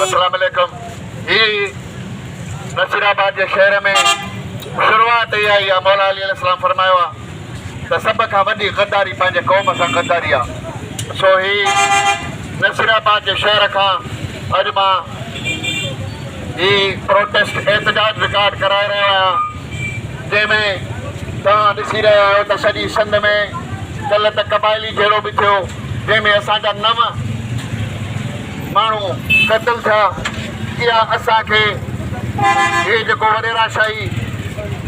अस्सलाम वालेकुम। ये नसीराबाद के शहर में शुरुआत इहा ई आहे, मौला अली अलैहिस्सलाम फरमायो आहे त सभ खां वॾी गद्दारी पंहिंजे क़ौम सां गद्दारी आहे। सो ही नसीराबाद के शहर खां अॼु मां ही प्रोटेस्ट एहतजाज रिकॉर्ड कराए रहियो आहियां, जंहिंमें तव्हां ॾिसी रहिया आहियो त सॼी सिंध में कल्ह त क़बाइली जहिड़ो बि थियो, जंहिंमें असांजा 9 माण्हू क़तल थिया। इहा असांखे हे जेको वॾेराशाही,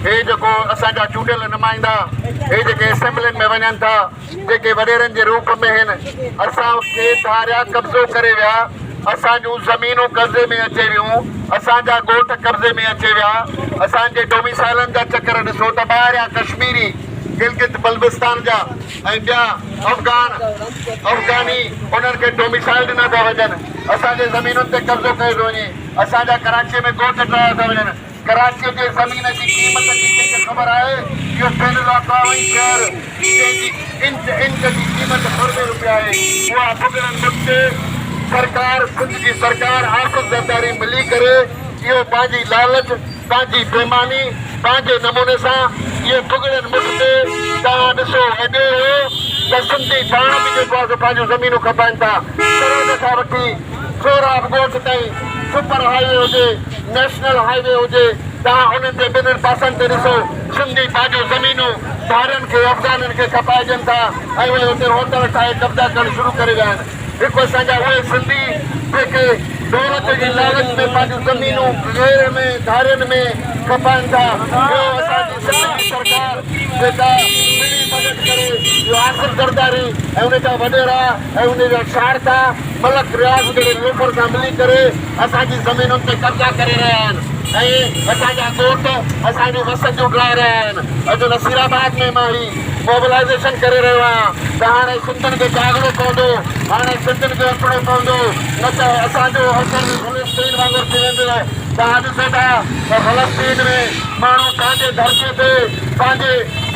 हे जेको असांजा चूंडियल नुमाइंदा, हे जेके असेंबलियुनि में वञनि था, जेके वॾेरनि जे रूप में आहिनि, असांखे धारिया कब्ज़ो करे विया, असांजूं ज़मीनूं कब्ज़े में अचे वियूं, असांजा ॻोठ कब्ज़े में अचे विया, असांजे डोमिसाइलनि जा चकर ॾिसो त ॿाहिरियां कश्मीरी गिलगित बल्तिस्तान जा ऐं ॿिया अफ़गानी उन्हनि खे डोमिसाइल ॾिना था वञनि, असांजे ज़मीनुनि ते कब्ज़ो कयो थो वञे, असांजा कराचीअ में ॻोठ ठाहिया था वञनि। कराचीअ जे ज़मीन जी क़ीमत जी कंहिंखे ख़बर आहे? इहो बैन अल-अक़वामी शहर जंहिंजी इंच जी क़ीमत ₹100 आहे, उहा भुॻड़नि मुल्क सरकार, सिंध जी सरकार आसिफ ज़रदारी मिली करे इहो पंहिंजी लालच, पंहिंजी बेईमानी, पंहिंजे नमूने सां इहो भुॻड़नि मुल्क ते तव्हां ॾिसो हेॾे त सिंधी पाण बि जेको आहे पंहिंजूं ज़मीनूं खपाइनि था, सरोद खां वठी सोराब ॻोठ ताईं, सुपर हाईवे हुजे, नेशनल हाईवे हुजे, तव्हां उन्हनि जे ॿिन्हिनि पासनि ते ॾिसो सिंधी पंहिंजूं ज़मीनूं ॿारनि खे अफ़गाननि खे खपाइजनि था ऐं उहे हुते होटल ठाहे कब्ज़ा करणु शुरू करे विया आहिनि। हिकु असांजा उहे सिंधी जेके दौलत जी लालच में पंहिंजूं ज़मीनूं घेर में धारियुनि में खपाइनि था, ॿियो असांजी सिंध जी सरकार जेका मिली मदद करे इहो आसिफ ज़रदारी ऐं उनजा वॾेरा ऐं उनजा शारदा मलक रियाज़ जहिड़े लोफर सां मिली करे असांजी ज़मीनुनि ते कब्ज़ा करे रहिया आहिनि ऐं असांजा ॻोठ असांजूं वसतियूं ठाहे रहिया आहिनि। अॼु नसीराबाद में मां ही मोबिलाइज़ेशन करे रहियो आहियां त हाणे सिंधियुनि खे जाॻिणो पवंदो, हाणे सिंधियुनि खे अचिणो पवंदो, न त असांजो असर फ़लस्तीन वांगुरु थी वेंदो आहे। तव्हां ॾिसो था त फ़लस्तीन में माण्हू पंहिंजे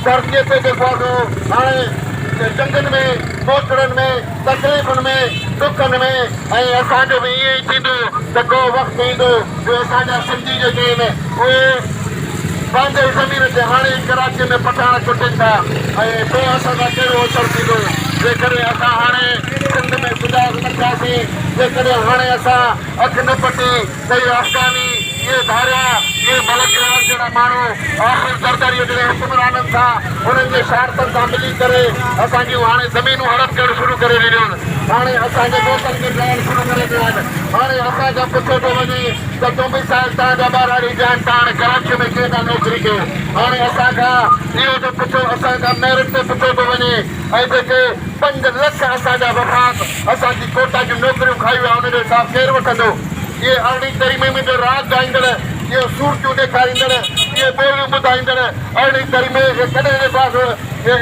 धरतीअ ते जेको आहे हाणे जंगनि में, मोचड़नि में, तकलीफ़ुनि में, दुखनि में, ऐं असांजो बि ईअं ई थींदो त को वक़्तु ईंदो जो असांजा सिंधी जेके आहिनि उहे पंहिंजे ज़मीन ते हाणे कराची में पठाण छुटनि था ऐं पोइ असांजा कहिड़ो असरु थींदो जेकॾहिं असां हाणे सिंध में सुजाग न थियासीं, जेकॾहिं हाणे असां अखि न पटी त इहे अफ़गानी, इहे धारिया, इहे मलक रियाज़ जहिड़ा माण्हू आसिफ ज़रदारीअ जहिड़े हुक्मराननि सां, उन्हनि जे शारतनि सां मिली करे असांजूं हाणे ज़मीनूं हड़प करणु शुरू करे ॾिनियूं आहिनि, हाणे असांजे ॻोठनि खे ठाहिणु शुरू करे ॾिना आहिनि। हाणे असांजा पुछो थो वञे त डोमिसाइल तव्हांजा ॿार हली ॾियनि था, हाणे कराची में कंहिं था नौकिरी कयो, हाणे असांखां इहो जो पुछो, असांखां मेरिट ते पुछो थो वञे ऐं जेके 5 लख असांजा वफ़ाक़ असांजी कोटा जूं नौकिरियूं खाई विया, हुनजो हिसाब केरु वठंदो? इहे 18 तरीमे में जो राॻ ॻाईंदड़, इहे सूरतियूं ॾेखारींदड़, इहे ॿोलियूं ॿुधाईंदड़ 18 तरीमे खे कॾहिं जे पास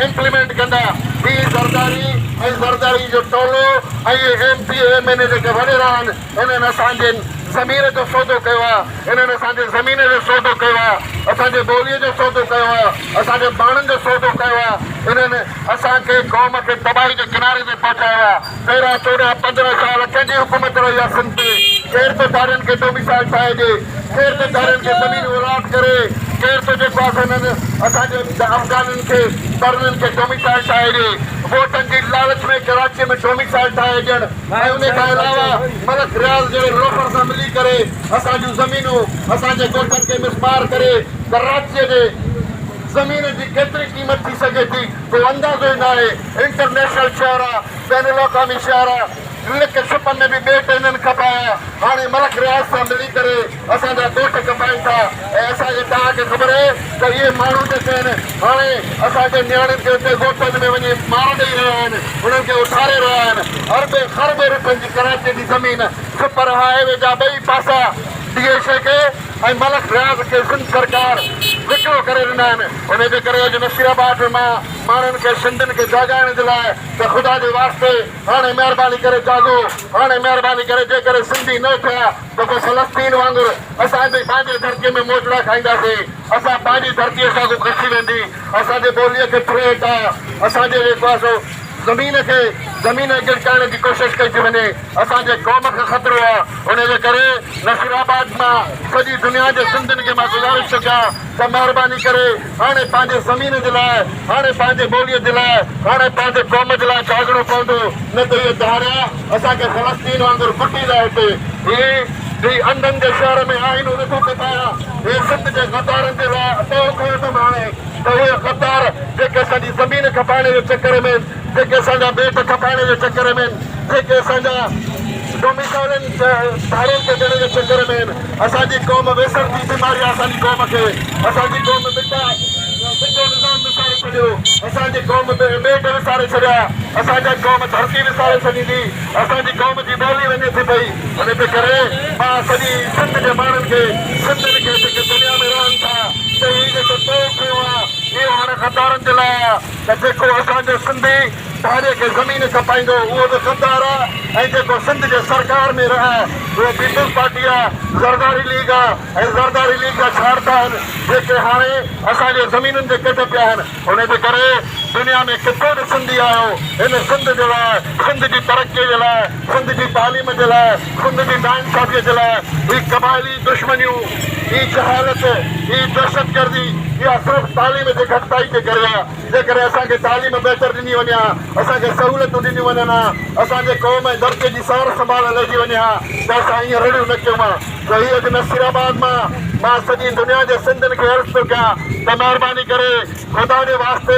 इम्प्लीमेंट कंदा? ही ज़रदारी ऐं ज़रदारी जो टोलो ऐं इहे MP MN जेके वॾेरा आहिनि, इन्हनि असांजे ज़मीन जो सौदो कयो आहे, इन्हनि असांजे ज़मीन जो सौदो कयो आहे, असांजे ॿोलीअ जो सौदो कयो आहे, असांजे ॿारनि जो सौदो कयो आहे, इन्हनि असांखे क़ौम खे तबाही जे किनारे ते पहुचायो आहे। 13, 14, 15 साल कंहिंजी हुकूमत रही आहे सिंध ते? केरु थो धारियुनि खे डोमिसाइल ठाहे ॾे, केरु थो धारियुनि खे ज़मीनूं अलॉट करे, केरु थो जेको आहे हिननि असांजे अफ़गाननि खे बर्ननि खे डोमिसाइल ठाहे ॾे, वोटनि जी लालच में कराचीअ में डोमिसाइल ठाहे ॾियनि ऐं उन खां अलावा मलक रियाज़ जहिड़े लोफर सां मिली करे असांजूं ज़मीनूं असांजे ॻोठनि खे मिसमार करे कराचीअ जे ज़मीन जी केतिरी क़ीमत थी सघे थी को अंदाज़ो ई न आहे। इंटरनेशनल शहर आहे, बैन अल-अक़वामी शहर आहे, लिक छुपनि में बि ॿेट हिननि खपाया, हाणे मलक रियाज़ सां मिली करे असांजा ॻोठ खपाइनि था ऐं असांखे तव्हांखे ख़बर आहे त इहे माण्हू जेके आहिनि हाणे असांजे नियाणियुनि खे हुते ॻोठनि में वञी मार ॾेई रहिया आहिनि, उन्हनि खे उथारे रहिया आहिनि। अरबे ख़रबे रुपयनि जी कराची जी ज़मीन, सुपर हाईवे जा ॿई पासा DSA खे ऐं मलक रियाज़ खे सिंध सरकार विकिरो करे ॾिना आहिनि। उनजे करे अॼु नसीराबाद में मां माण्हुनि खे सिंधियुनि खे जाॻाइण जे लाइ त ख़ुदा जे वास्ते हाणे महिरबानी करे जाॻो, हाणे महिरबानी करे जेकॾहिं सिंधी न थिया त को फ़लस्तीन वांगुरु असां बि पंहिंजे धरतीअ में मोजड़ा खाईंदासीं, असां पंहिंजी धरतीअ सां को खसी वेंदी, असांजे ॿोलीअ खे थ्रेट आहे, असांजे जेको आहे सो ज़मीन गिड़काइण जी कोशिशि कई थी वञे। असांजे क़ौम खे ख़तरो आहे। उनजे करे नसीराबाद मां सॼी दुनिया जे सिंधियुनि खे मां गुज़ारिश थो कयां त महिरबानी करे हाणे पंहिंजे ज़मीन जे लाइ, हाणे पंहिंजे ॿोलीअ जे लाइ, हाणे पंहिंजे क़ौम जे लाइ जाॻणो पवंदो। न त इहे धारिया असांखे फ़लस्तीन वांगुरु कुटींदा हिते। ही अंधनि जे शहर में आहिनि नथो कटाया। हे सिंध जे गद्दारनि जे लाइ अटो कयो अथमि हाणे त उहे गद्दार जेके असांजी ज़मीन खपाइण जे चकर में, जेके असांजा बेट खपाइण जे चकर में, जेके असांजा डोमिसाइलनि धारियुनि खे ॾियण जे चकर में असांजी क़ौम वेसण थी बीमारी आहे। असांजी क़ौम खे असांजी क़ौम सिंधो निज़ाम विसारे छॾियो, असांजी क़ौम बेट विसारे छॾिया, असांजा क़ौम धरती विसारे छॾींदी, असांजी क़ौम जी ॿोली वञे थी पई। हुन जे करे मां सॼी सिंध जे माण्हुनि खे, सिंधियुनि खे जेके दुनिया में रहनि था, त हीउ जेको तोड़ कयो आहे इहो हाणे गद्दारनि जे लाइ आहे त जेको असांजो सिंधी भारे खे ज़मीन खपाईंदो उहो बि गद्दार आहे। ऐं जेको सिंध जे सरकार में रहे उहो पीपल्स पार्टी आहे, ज़रदारी लीग आहे। ऐं ज़रदारी लीग जा छाड़ता आहिनि जेके हाणे असांजे ज़मीनुनि जे कढ पिया आहिनि। हुन जे करे दुनिया में किथे बि सिंधी आयो हिन सिंध जे लाइ, सिंध जी तरक़ीअ जे लाइ, सिंध जी तालीम जे लाइ, सिंध जी नाइंसाफ़ीअ जे लाइ ही क़बाइली दुश्मनियूं, ही जहालत, ही दहशतगर्दी इहा सिर्फ़ु तालीम जे घटिताई जे करे आहे। जेकॾहिं असांखे तालीम बहितर ॾिनी वञे हा, असांखे सहूलियतूं ॾिनियूं वञनि हा, असांजे क़ौम ऐं दर्जे जी सार संभाल लॻी वञे हा त असां हीअं रड़ियूं न कयूं हा। त हीअ अॼु नसीराबाद मां सॼी दुनिया जे सिंधियुनि खे अर्ज़ु थो कयां त महिरबानी करे ख़ुदा जे वास्ते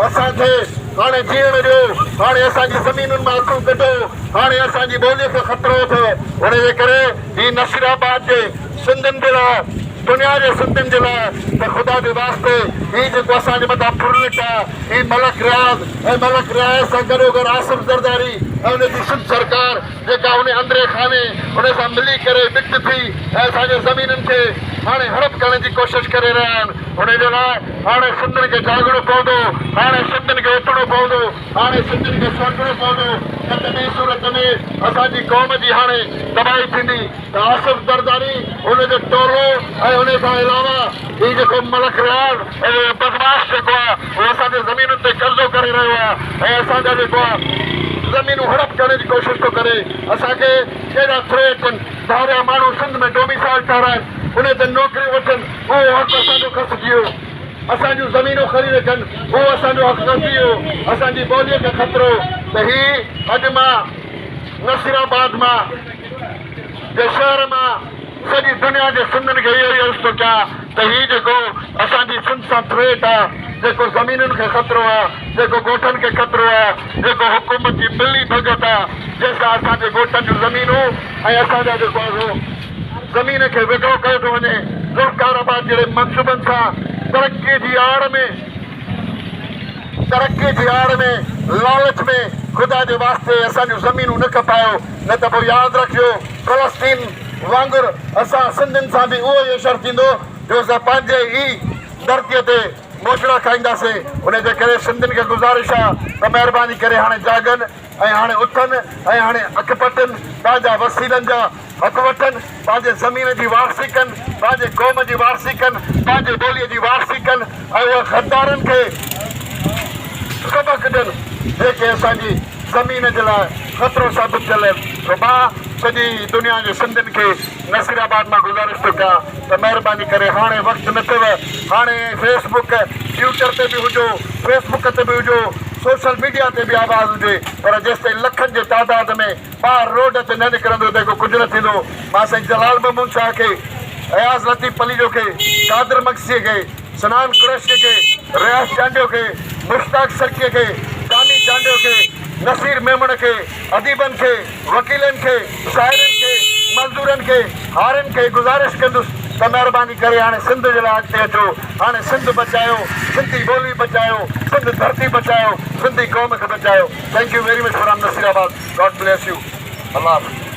असांखे हाणे जीअण ॾियो, हाणे असांजी ज़मीनुनि मां हथूं कढो, हाणे असांजी ॿोलीअ खे ख़तरो अथव। हुन जे करे हीअ नसीराबाद जे सिंधियुनि जे लाइ, दुनिया जे सिंधियुनि जे लाइ त ख़ुदा जे वास्ते हीउ जेको असांजे मथां फुरलिट आहे, हीउ मलक रियाज़ ऐं मलक रियाज़ सां गॾोगॾु आसिफ ज़रदारी ऐं हुनजी सिंध सरकार जेका उन अंदरे खाने हुन सां मिली करे बिट थी ऐं असांजे ज़मीनुनि खे हाणे हड़प करण जी कोशिशि करे रहिया आहिनि। हुनजे लाइ हाणे सिंधियुनि खे जाॻणो पवंदो, हाणे सिंधियुनि खे उथणो पवंदो, हाणे सिंधियुनि खे सोचणो पवंदो। न त ॿी सूरत में असांजी क़ौम जी हाणे तबाही थींदी। त आसिफ ज़रदारी हुनजो टोलो ऐं हुन खां अलावा हीउ जेको मलक रियाज़ ऐं बदमाश जेको आहे उहो असांजे ज़मीनुनि ते कब्ज़ो करे रहियो आहे ऐं असांजा जेको आहे ज़मीनूं हड़प करण जी कोशिशि थो करे। असांखे कहिड़ा थ्रेट आहिनि, धारिया माण्हू सिंध में डोमिसाइल ठाराइनि, उन ते नौकरियूं वठनि, उहो हक़ असांजो खसिजी वियो। असांजूं ज़मीनूं ख़रीद कनि, उहो असांजो हक़ खसिजी वियो। असांजी ॿोलीअ खे ख़तरो। त हीउ अॼु मां नसीराबाद मां जे शहर मां सॼी दुनिया जे सिंधियुनि खे इहो ई अर्ज़ु थो कयां त हीउ जेको असांजी सिंध सां थ्रेट आहे, जेको ज़मीनुनि खे ख़तरो आहे, जेको ॻोठनि खे ख़तरो आहे, जेको हुकूमत जी बिली भॻत आहे, जंहिंसां असांजे ॻोठनि जूं ज़मीनूं ऐं असांजा जेको आहे ज़मीन खे विकिरो कयो थो वञे। ज़ुल्फ़ाराबाद जहिड़े मंसूबनि सां तरक़ीअ जी आड़ में लालच में ख़ुदा जे वास्ते असांजूं ज़मीनूं न खपायो। न त पोइ यादि रखियो फ़लस्तीन वांगुरु असां सिंधियुनि सां बि उहो ई असरु थींदो जो असां पंहिंजे ई धरतीअ ते मोचड़ा खाईंदासीं। उन जे करे सिंधियुनि खे गुज़ारिश आहे त महिरबानी करे हाणे जागनि ऐं हाणे उथनि ऐं हाणे अखि पटनि, पंहिंजा वसीलनि जा हक़ वठनि, पंहिंजे ज़मीन जी वारसी कनि, पंहिंजे क़ौम जी वारसी कनि, पंहिंजे ॿोलीअ जी वारसी कनि ऐं उहे गद्दारनि खे सबक़ ॾियनि जेके असांजी ज़मीन जे लाइ ख़तरो साबित थियल आहिनि। त मां सॼी दुनिया जे सिंधियुनि खे नसीराबाद मां गुज़ारिश थो कयां त महिरबानी करे हाणे वक़्तु न अथव, हाणे फेसबुक ट्विटर ते बि हुजो, फेसबुक ते बि हुजो, सोशल मीडिया ते बि आवाज़ु हुजे, पर जेसिताईं लखनि जे तादाद में ॿाहिरि रोड ते न निकिरंदो त को कुझु न थींदो। मां साईं जलाल महमूद शाह खे, अयाज़ लतीफ़ पलीजो खे, कादिर मक्सीअ खे, सनान कुरैशी खे, रियाज़ चांडियो खे, मुश्ताक सरकीअ खे, सामी चांडियो खे, नसीर मेमण खे, अदीबनि खे, वकीलनि खे, शाइरनि खे, मज़दूरनि खे, हारनि खे गुज़ारिश कंदुसि त महिरबानी करे हाणे सिंध जे लाइ अॻिते अचो। हाणे सिंध बचायो, सिंधी ॿोली बचायो, सिंध धरती बचायो, सिंधी क़ौम खे बचायो। Thank you very much from Nasirabad. God bless you. Allah हाफ़िज़।